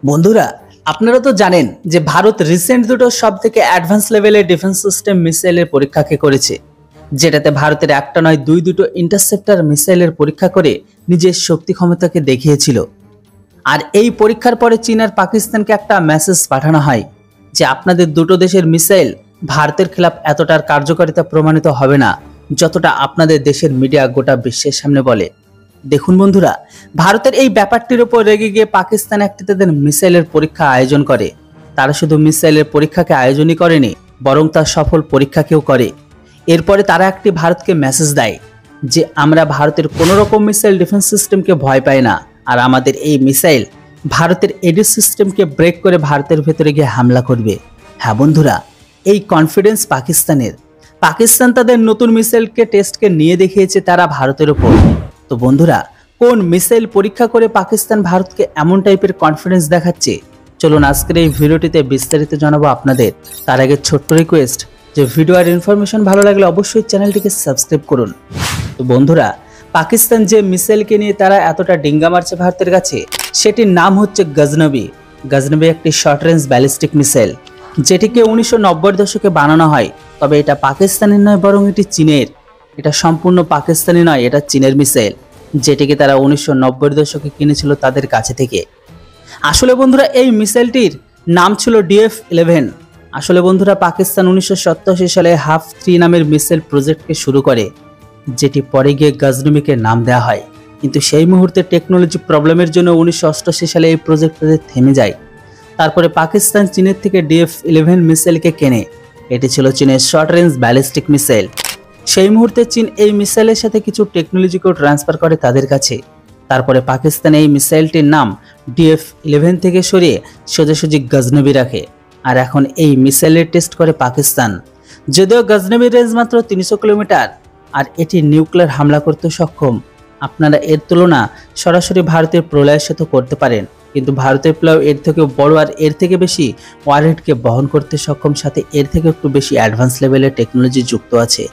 বন্ধুরা, আপনারা তো জানেন যে ভারত রিসেন্ট দুটো সবথেকে অ্যাডভান্স লেভেলের ডিফেন্স সিস্টেম মিসাইলের পরীক্ষাকে করেছে, যেটাতে ভারতের একটা নয় দুটো ইন্টারসেপ্টর মিসাইলের পরীক্ষা করে নিজের শক্তি ক্ষমতাকে দেখিয়েছিল। আর এই পরীক্ষার পরে চীন আর পাকিস্তানকে একটা মেসেজ পাঠানো হয় যে আপনাদের দুটো দেশের মিসাইল ভারতের খেলাফ এতটার কার্যকারিতা প্রমাণিত হবে না যতটা আপনাদের দেশের মিডিয়া গোটা বিশ্বের সামনে বলে। দেখুন বন্ধুরা, ভারতের এই ব্যাপারটির উপর রেগে গিয়ে পাকিস্তান একটি তাদের মিসাইলের পরীক্ষা আয়োজন করে। তারা শুধু মিসাইলের পরীক্ষাকে আয়োজনই করেনি, বরং তার সফল পরীক্ষাকেও করে। এরপরে তারা একটি ভারতকে মেসেজ দেয় যে আমরা ভারতের কোনো রকম মিসাইল ডিফেন্স সিস্টেমকে ভয় পাই না, আর আমাদের এই মিসাইল ভারতের এডিস সিস্টেমকে ব্রেক করে ভারতের ভেতরে গিয়ে হামলা করবে। হ্যাঁ বন্ধুরা, এই কনফিডেন্স পাকিস্তানের। পাকিস্তান তাদের নতুন মিসাইলকে টেস্টকে নিয়ে দেখিয়েছে তারা ভারতের উপর। তো বন্ধুরা, কোন মিসাইল পরীক্ষা করে পাকিস্তান ভারতকে এমন টাইপের কনফিডেন্স দেখাচ্ছে, চলুন আজকের এই ভিডিওটিতে বিস্তারিত জানাবো আপনাদের। তার আগে ছোট্ট রিকোয়েস্ট যে ভিডিও আর ইনফরমেশন ভালো লাগলে অবশ্যই চ্যানেলটিকে সাবস্ক্রাইব করুন। তো বন্ধুরা, পাকিস্তান যে মিসাইলকে নিয়ে তারা এতটা ডিঙ্গা মারছে ভারতের কাছে, সেটির নাম হচ্ছে গজনবি। গজনবি একটি শর্ট রেঞ্জ ব্যালিস্টিক মিসাইল, যেটিকে 1990 দশকে বানানো হয়। তবে এটা পাকিস্তানের নয়, বরং এটি চীনের। এটা সম্পূর্ণ পাকিস্তানি নয়, এটা চীনের মিসাইল, যেটিকে তারা 1990 দশকে কিনেছিল তাদের কাছে থেকে। আসলে বন্ধুরা, এই মিসাইলটির নাম ছিল DF-11। আসলে বন্ধুরা, পাকিস্তান 1987 সালে HAF-3 নামের মিসাইল প্রজেক্টকে শুরু করে, যেটি পরে গিয়ে গজনবিকে নাম দেওয়া হয়। কিন্তু সেই মুহূর্তে টেকনোলজি প্রবলেমের জন্য 1988 সালে এই প্রজেক্ট থেমে যায়। তারপরে পাকিস্তান চীনের থেকে DF-11 মিসাইলকে কেনে। এটি ছিল চীনের শর্ট রেঞ্জ ব্যালিস্টিক মিসাইল। সেই মুহূর্তে চীন এই মিসাইলের সাথে কিছু টেকনোলজিকেও ট্রান্সফার করে তাদের কাছে। তারপরে পাকিস্তান এই মিসাইলটির নাম DF-11 থেকে সরিয়ে সোজাসুজি গজনবি রাখে। আর এখন এই মিসাইলের টেস্ট করে পাকিস্তান। যদিও গজনবির রেঞ্জ মাত্র 300 কিলোমিটার, আর এটি নিউক্লিয়ার হামলা করতে সক্ষম। আপনারা এর তুলনা সরাসরি ভারতের প্রলয়ের সাথে করতে পারেন, কিন্তু ভারতের প্রলয় এর থেকেও বড় আর এর থেকে বেশি ওয়ারহেডকে বহন করতে সক্ষম, সাথে এর থেকে একটু বেশি অ্যাডভান্স লেভেলের টেকনোলজি যুক্ত আছে।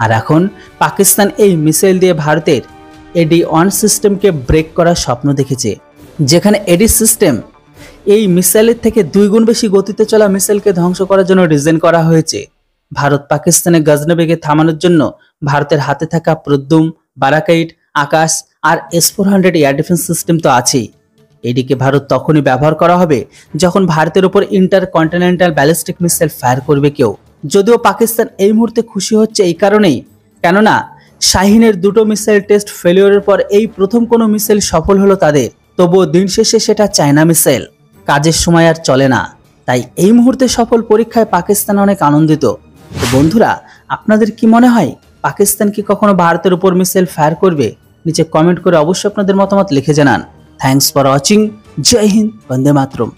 আর এখন পাকিস্তান এই মিসাইল দিয়ে ভারতের AD-1 সিস্টেমকে ব্রেক করার স্বপ্ন দেখেছে, যেখানে এডিস সিস্টেম এই মিসাইলের থেকে 2 গুণ বেশি গতিতে চলা মিসাইলকে ধ্বংস করার জন্য ডিজাইন করা হয়েছে। ভারত পাকিস্তানের গজনবিকে থামানোর জন্য ভারতের হাতে থাকা প্রদ্যুম, বারাকাইট, আকাশ আর S-400 এয়ার ডিফেন্স সিস্টেম তো আছেই। এটিকে ভারত তখনই ব্যবহার করা হবে যখন ভারতের উপর ইন্টারকন্টিনেন্টাল ব্যালিস্টিক মিসাইল ফায়ার করবে কেউ। যদিও পাকিস্তান এই মুহূর্তে খুশি হচ্ছে এই কারণেই, কেননা শাহিনের দুটো মিসাইল টেস্ট ফেলিওরের পর এই প্রথম কোনো মিসাইল সফল হলো তাদের। তবুও দিন শেষে সেটা চায়না মিসাইল, কাজের সময় আর চলে না। তাই এই মুহূর্তে সফল পরীক্ষায় পাকিস্তান অনেক আনন্দিত। তো বন্ধুরা, আপনাদের কি মনে হয় পাকিস্তান কি কখনো ভারতের উপর মিসাইল ফায়ার করবে? নিচে কমেন্ট করে অবশ্যই আপনাদের মতামত লিখে জানান। Thanks for watching. জয় হিন্দ, বন্দে মাতরম।